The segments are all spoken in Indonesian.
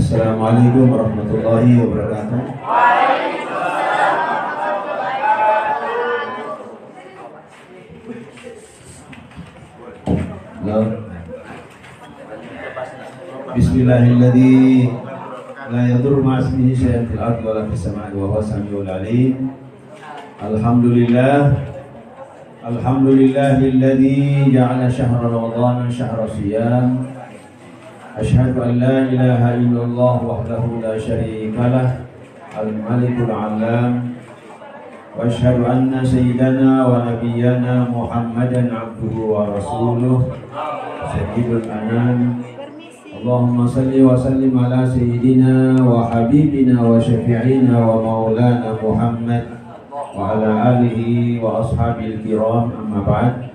Assalamualaikum warahmatullahi wabarakatuh. Bismillahirrahmanirrahim. La yadurru ma'asmihi syai'un fil ardi wa la fis sama'i wa huwas samiul 'alim. Alhamdulillahilladzi ja'ala syahra ramadhana syahra shiyam. Asyhadu an la ilaha illallah wahdahu la syarika lah, al-malikul 'allam. Wa asyhadu anna sayyidana wa nabiyyana Muhammadan 'abduhu wa rasuluh sayyidul anam. Allahumma salli wa sallim ala sayyidina wa habibina wa syafi'ina wa maulana Muhammad wa ala alihi wa ashabil kiram, amma ba'd.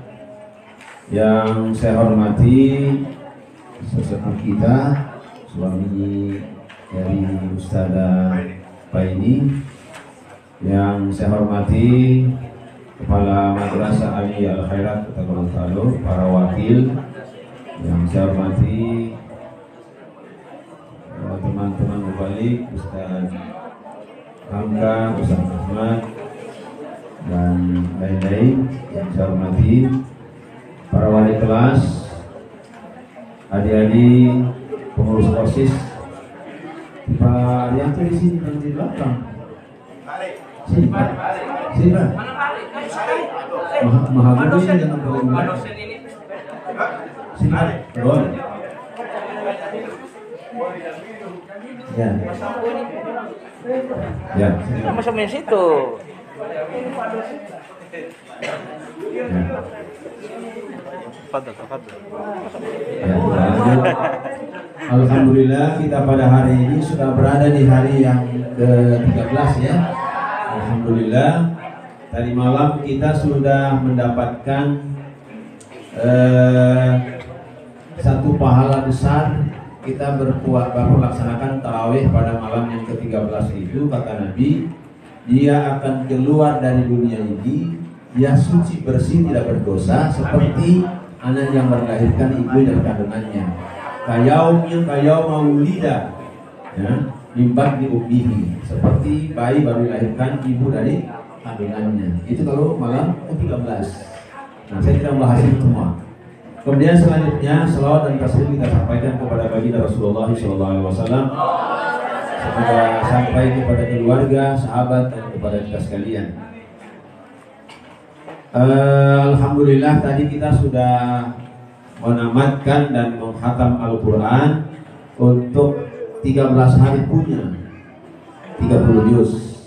Yang saya hormati sesepuh kita, suami dari Ustazah Baini. Yang saya hormati Kepala Madrasah Ali Al Khairat Kota Gorontalo, para wakil. Yang saya hormati teman-teman mubalik, Ustaz Hamka, Ustaz Ahmad, dan lain-lain. Yang saya hormati para wali kelas, adik-adik, pengurus OSIS. Pak Arianto di sini dan di belakang. Sini Pak. Sini Pak. Maha ini dengan boleh. Sini Pak. Boleh. Ya. Ya. Masuk di situ. Ya, alhamdulillah kita pada hari ini sudah berada di hari yang ke-13 ya. Alhamdulillah tadi malam kita sudah mendapatkan satu pahala besar. Kita melaksanakan tarawih pada malam yang ke-13 itu, kata Nabi, dia akan keluar dari dunia ini, dia suci bersih tidak berdosa seperti anak yang melahirkan ibu dan kandungannya. Kayaum maulida, ya, mimbar di ummihi, seperti bayi baru dilahirkan ibu dari kandungannya. Itu kalau malam ke-13. Nah, saya tidak membahas itu semua. Kemudian selanjutnya selawat dan taslim kita sampaikan kepada baginda Rasulullah SAW, semoga sampai kepada keluarga, sahabat, dan kepada kita sekalian. Alhamdulillah tadi kita sudah menamatkan dan menghatam Al-Quran untuk 13 hari punya 30 juz.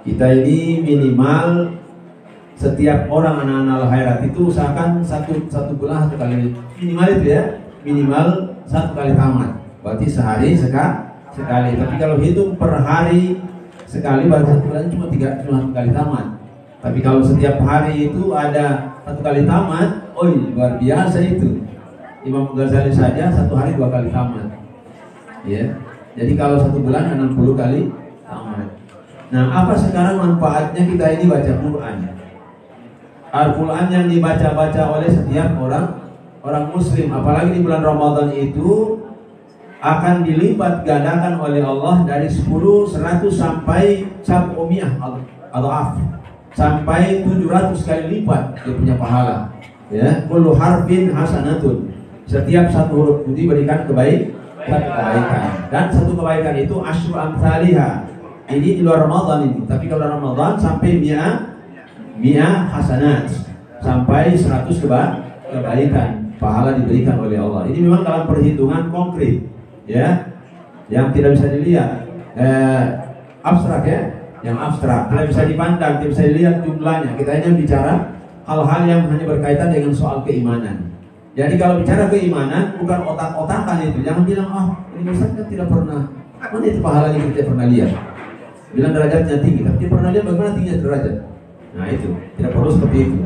Kita ini minimal setiap orang anak-anak Al-Khairat itu usahakan satu bulan satu kali, minimal itu ya, minimal satu kali tamat. Berarti sehari sekali. Tapi kalau hitung per hari sekali, baru satu bulan cuma satu kali tamat. Tapi kalau setiap hari itu ada satu kali tamat, oh luar biasa itu. Imam Ghazali saja satu hari 2 kali tamat. Ya. Jadi kalau satu bulan 60 kali tamat. Nah, apa sekarang manfaatnya kita ini baca Quran? Al-Quran yang dibaca-baca oleh setiap orang muslim, apalagi di bulan Ramadan itu akan dilipat gandakan oleh Allah dari 10, 100 sampai 700 adhaf, sampai 700 kali lipat dia punya pahala. Ya, kullu harfin hasanatun. Setiap satu huruf itu diberikan kebaikan. Dan satu kebaikan itu asyru amsalihha. Ini di luar Ramadan ini. Tapi kalau Ramadan sampai mi'ah hasanat, sampai 100 kebaikan pahala diberikan oleh Allah. Ini memang dalam perhitungan konkret ya, yang tidak bisa dilihat, abstrak ya, yang abstrak tidak bisa dipandang, tidak bisa dilihat jumlahnya. Kita hanya bicara hal-hal yang hanya berkaitan dengan soal keimanan. Jadi kalau bicara keimanan bukan otak-otakan itu. Jangan bilang ini Ustaz kan tidak pernah, mana itu pahalanya kita tidak pernah lihat. Bilang derajatnya tinggi, tapi tidak pernah lihat bagaimana tingginya derajat. Nah itu, tidak perlu seperti itu.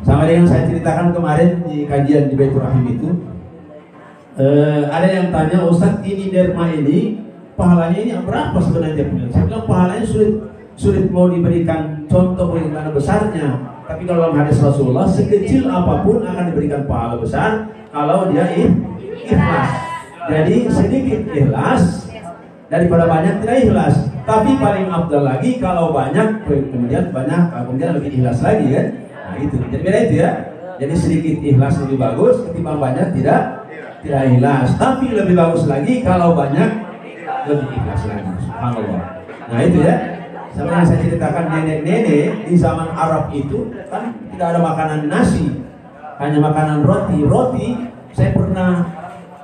Sama dengan saya ceritakan kemarin di kajian di Baitur Rahim itu, ada yang tanya, Ustaz ini derma ini pahalanya ini berapa sebenarnya punya? Saya bilang pahalanya sulit mau diberikan contoh bagaimana besarnya. Tapi kalau dalam hadis Rasulullah, sekecil apapun akan diberikan pahala besar kalau dia ikhlas. Jadi sedikit ikhlas daripada banyak tidak ikhlas. Tapi paling afdal lagi kalau banyak kemudian lebih ikhlas lagi kan. Nah itu, jadi beda itu ya. Jadi sedikit ikhlas lebih bagus ketimbang banyak tidak ikhlas. Tapi lebih bagus lagi kalau banyak lebih ikhlas lagi. Subhanallah. Nah itu ya. Sama yang saya ceritakan nenek-nenek di zaman Arab itu kan tidak ada makanan nasi, hanya makanan roti. Roti saya pernah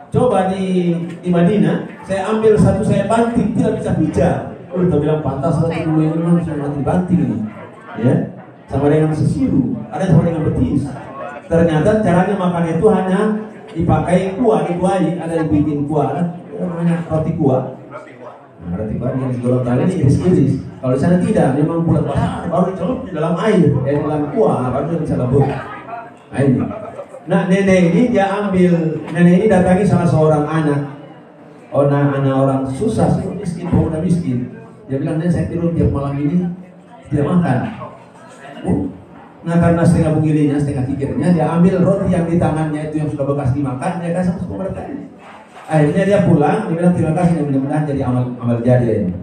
coba di Madinah, saya ambil satu, saya banting, tidak bisa pijar. Kita bilang pantas roti dulu ini memang saya mati banting ini, ya, sama dengan sesiru, ada sama dengan betis. Ternyata caranya makan itu hanya dipakai kuah, dikuahi, ada dibikin kuah, namanya roti kuah. Nah, roti kuah yang digoreng tali ini iris-iris. Kalau di sana tidak, memang bulat besar, baru dicelup di dalam air, dalam kuah, baru bisa lembut. Nah ini. Nah nenek ini dia ambil, nenek ini datangi salah seorang anak orang susah, miskin, pemuda miskin. Dia bilang, "Nenek, saya tidur tiap malam ini tidak makan." Nah karena setengah bugilinya, setengah kikirnya, dia ambil roti yang di tangannya itu yang sudah bekas dimakan, dia kasih ke mereka. Akhirnya dia pulang, dia bilang terima kasih, mudah-mudahan jadi amal jariah ini.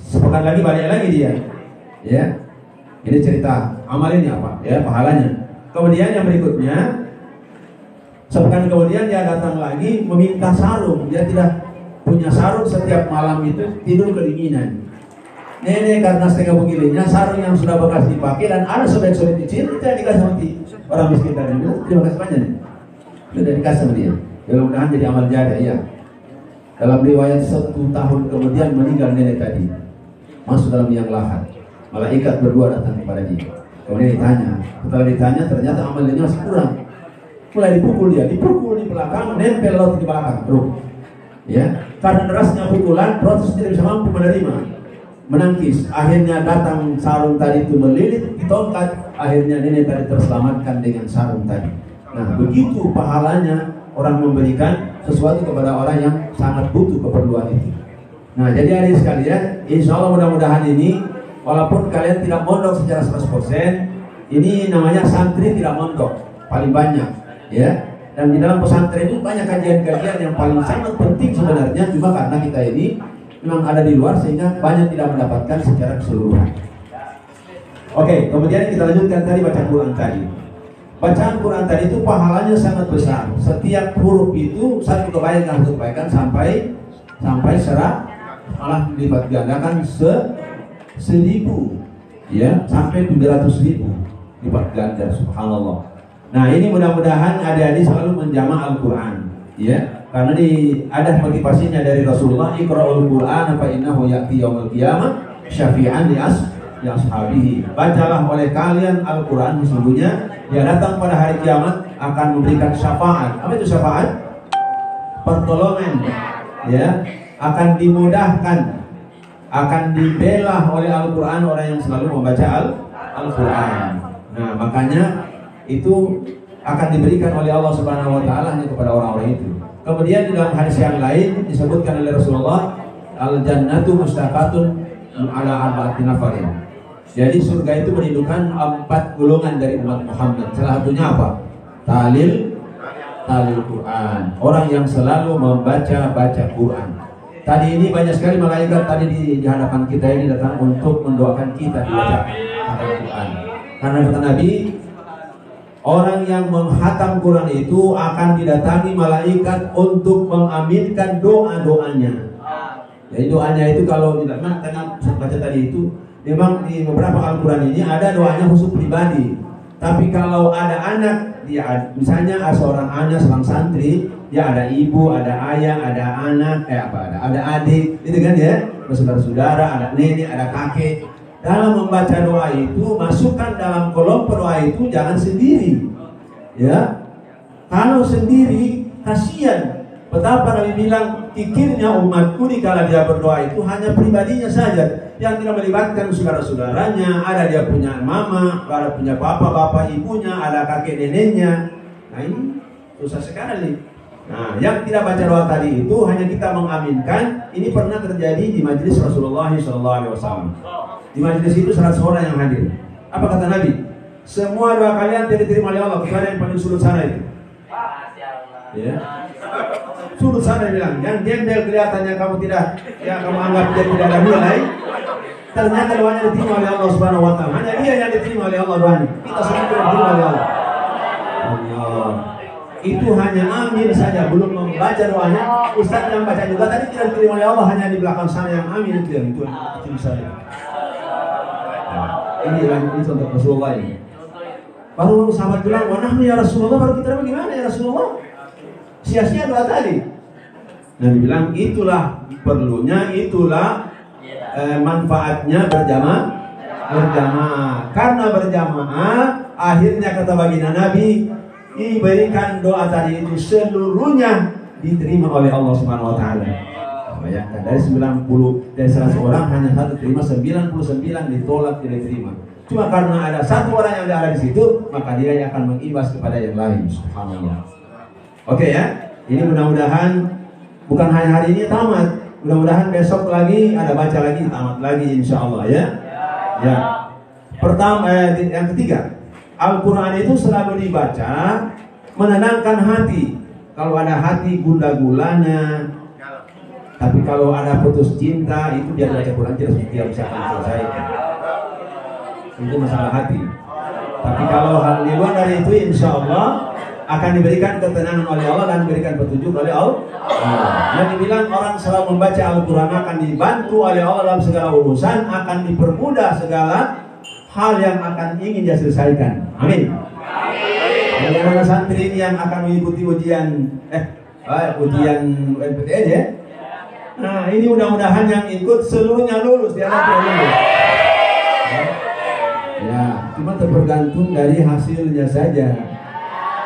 Sepekan lagi balik lagi dia, ya. Ini cerita amal ini apa? Ya, pahalanya. Kemudian yang berikutnya, sepekan kemudian dia datang lagi meminta sarung. Dia tidak punya sarung, setiap malam itu tidur kedinginan. Nenek karena setengah bugilinya, sarung yang sudah bekas dipakai dan ada sobek-sobek kecil, itu yang dikasih sama orang miskin tadi. Terima kasih banyak nih. Sudah dikasih sama dia. Mudah-mudahan jadi amal jariah ya. Dalam riwayat 1 tahun kemudian meninggal nenek tadi, masuk dalam liang lahat. Malaikat berdua datang kepada dia. Kemudian ditanya, setelah ditanya ternyata amalnya masih kurang. Mulai dipukul dia, dipukul di belakang, nempel roti di belakang, terus. Ya, karena derasnya pukulan, roti tidak bisa mampu menerima, menangkis. Akhirnya datang sarung tadi itu melilit di tongkat. Akhirnya nenek tadi terselamatkan dengan sarung tadi. Nah, begitu pahalanya orang memberikan sesuatu kepada orang yang sangat butuh keperluan itu. Nah, jadi adik sekalian, insya Allah mudah-mudahan ini, walaupun kalian tidak mondok secara 100%, ini namanya santri tidak mondok, paling banyak, ya. Dan di dalam pesantren itu banyak kajian-kajian yang paling sangat penting sebenarnya, cuma karena kita ini memang ada di luar sehingga banyak tidak mendapatkan secara keseluruhan. Oke, kemudian kita lanjutkan tadi baca Quran tadi. Bacaan Quran tadi itu pahalanya sangat besar. Setiap huruf itu satu kebaikan sampai serah, malah dilipat gandakan 1000, ya, sampai 700.000 lipat ganda, subhanallah. Nah ini mudah-mudahan adik-adik selalu menjama' Al-Quran, ya, karena ada motivasinya dari Rasulullah, Iqra'ul Quran fa innahu ya'ti yaumil qiyamah syafi'an li ashabihi. Bacalah oleh kalian Al-Quran, sesungguhnya dia datang pada hari kiamat akan memberikan syafaat. Apa itu syafaat? Pertolongan, ya, akan dimudahkan, akan dibela oleh Al-Quran orang yang selalu membaca Al-Quran. Nah makanya itu akan diberikan oleh Allah Subhanahu Wa Taala hanya kepada orang-orang itu. Kemudian di dalam hadis yang lain disebutkan oleh Rasulullah, al-jannatu mustaqatun ala arba'ati nafarin. Jadi surga itu merindukan 4 golongan dari umat Muhammad. Salah satunya apa? Talil Quran. Orang yang selalu membaca Quran. Tadi ini banyak sekali malaikat tadi di hadapan kita ini datang untuk mendoakan kita dibaca Al-Quran. Karena kata Nabi, orang yang menghatam Quran itu akan didatangi malaikat untuk mengaminkan doa-doanya. Jadi doanya itu kalau tidak baca tadi itu, memang di beberapa Al-Quran ini ada doanya khusus pribadi. Tapi kalau ada anak, dia misalnya seorang anak, seorang santri, dia ada ibu, ada ayah, ada anak, ada adik, itu kan ya, saudara-saudara, ada nenek, ada kakek. Dalam membaca doa itu, masukkan dalam kolom doa itu jangan sendiri, ya. Kalau sendiri kasihan. Betapa Nabi bilang, pikirnya umatku dikala dia berdoa itu hanya pribadinya saja, yang tidak melibatkan saudara-saudaranya. Ada dia punya mama, ada punya bapak ibunya, ada kakek neneknya. Nah ini susah sekali. Nah yang tidak baca doa tadi itu hanya kita mengaminkan. Ini pernah terjadi di majelis Rasulullah SAW. Di majelis itu 100 orang yang hadir. Apa kata Nabi? Semua doa kalian tidak diterima oleh Allah kecuali yang paling sulit sana itu. Ya. Sudut sana bilang, yang gembel kelihatannya kamu tidak, ya kamu anggap dia tidak ada nilai. Ternyata doanya diterima oleh Allah Subhanahu Wa Taala. Hanya dia yang diterima oleh Allah doanya. Kita semua tidak diterima oleh Allah. Allah. Itu hanya amin saja, belum membaca doanya. Ustaz yang baca juga tadi tidak diterima oleh Allah, hanya di belakang sana yang amin itu yang itu saja. Ini untuk Rasulullah ini. Baru sahabat bilang, "Wah, ya Rasulullah, baru kita bagaimana ya Rasulullah?" Sia-sia doa tadi. Nabi bilang, itulah perlunya, itulah manfaatnya berjamaah. Karena berjamaah, akhirnya kata baginda Nabi, diberikan doa tadi itu seluruhnya diterima oleh Allah Subhanahu Wa Taala. Bayangkan dari 100 orang hanya satu terima, 99 ditolak tidak diterima. Cuma karena ada satu orang yang ada di situ, maka dia yang akan mengimbas kepada yang lain. Subhanallah. Oke ya, ini mudah-mudahan bukan hanya hari ini tamat, mudah-mudahan besok lagi ada baca lagi, tamat lagi insya Allah ya. Ya. Pertama, yang ketiga, Al-Quran itu selalu dibaca menenangkan hati. Kalau ada hati gula-gulanya, tapi kalau ada putus cinta itu dia baca Quran tidak bisa selesai. Itu masalah hati. Tapi kalau hal di luar dari itu, insya Allah akan diberikan ketenangan oleh Allah dan diberikan petunjuk oleh Allah. Yang dibilang orang selalu membaca Al-Quran akan dibantu oleh Allah dalam segala urusan, akan dipermudah segala hal yang akan ingin dia selesaikan. Amin. Yang anak santri ini yang akan mengikuti ujian UNPTN ya. Nah ini mudah-mudahan yang ikut seluruhnya lulus, dia lulus. Ya, cuma tergantung dari hasilnya saja.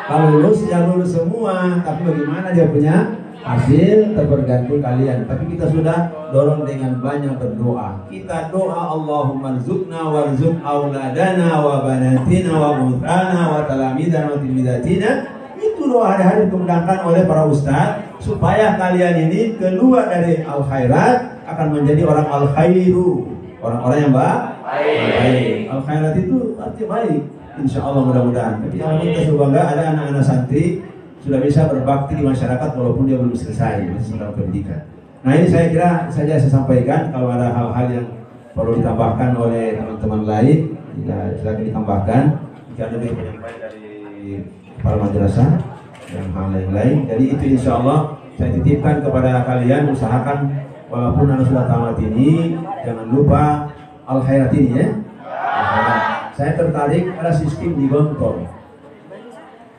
Kalau lulus ya lulus semua, tapi bagaimana dia punya hasil tergantung kalian. Tapi kita sudah dorong dengan banyak berdoa. Kita doa Allahumma rzuqna warzuq auladana wa banatina wa putrana wa talamidana wa tilmidatina. Itu doa hari-hari dikembangkan oleh para ustaz supaya kalian ini keluar dari al-khairat akan menjadi orang al-khairu, orang-orang yang baik. Al-khairat itu artinya baik. Insya Allah mudah-mudahan. Tapi yang kita semoga ada anak-anak santri sudah bisa berbakti di masyarakat walaupun dia belum selesai, masih sedang pendidikan. Nah ini saya kira saja saya sampaikan. Kalau ada hal-hal yang perlu ditambahkan oleh teman-teman lain, ya silakan ditambahkan. Jika ada penyampaian dari para madrasah dan hal lain-lain. Jadi itu insya Allah saya titipkan kepada kalian, usahakan walaupun anda sudah tamat ini, jangan lupa al-khairat ini ya. Saya tertarik pada sistem di Gontor.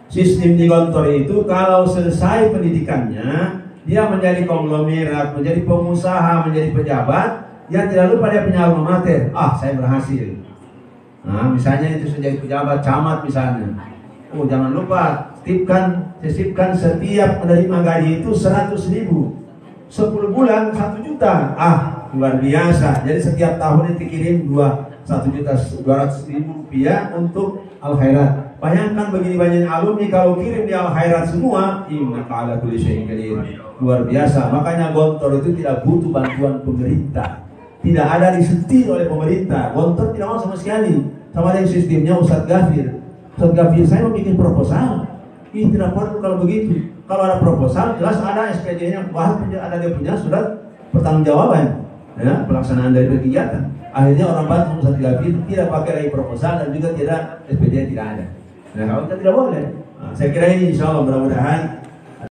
Sistem di Gontor itu kalau selesai pendidikannya, dia menjadi konglomerat, menjadi pengusaha, menjadi pejabat, dia tidak lupa dia punya alma mater. Saya berhasil. Nah, misalnya itu menjadi pejabat camat misalnya. Jangan lupa sisipkan setiap penerima gaji itu 100.000. 10 bulan 1 juta. Luar biasa. Jadi setiap tahun itu kirim 1.200.000 rupiah untuk al-khairat. Bayangkan begini banyak alumni kalau kirim di al-khairat semua, innaka ala kulli syai'in qadir. Luar biasa. Makanya Gontor itu tidak butuh bantuan pemerintah. Tidak ada disetir oleh pemerintah. Gontor tidak mau sama sekali. Sama dengan sistemnya Ustadz Ghafir. Ustadz Ghafir saya mau bikin proposal. Tidak perlu kalau begitu. Kalau ada proposal jelas ada SPJ-nya, bahkan ada dia punya surat pertanggungjawaban ya, pelaksanaan dari kegiatan. Akhirnya orang bantu Ustadz Ghafir tidak pakai lagi proposal dan juga tidak SPJ tidak ada. Nah kalau kita tidak boleh. Saya kira ini insya Allah mudah-mudahan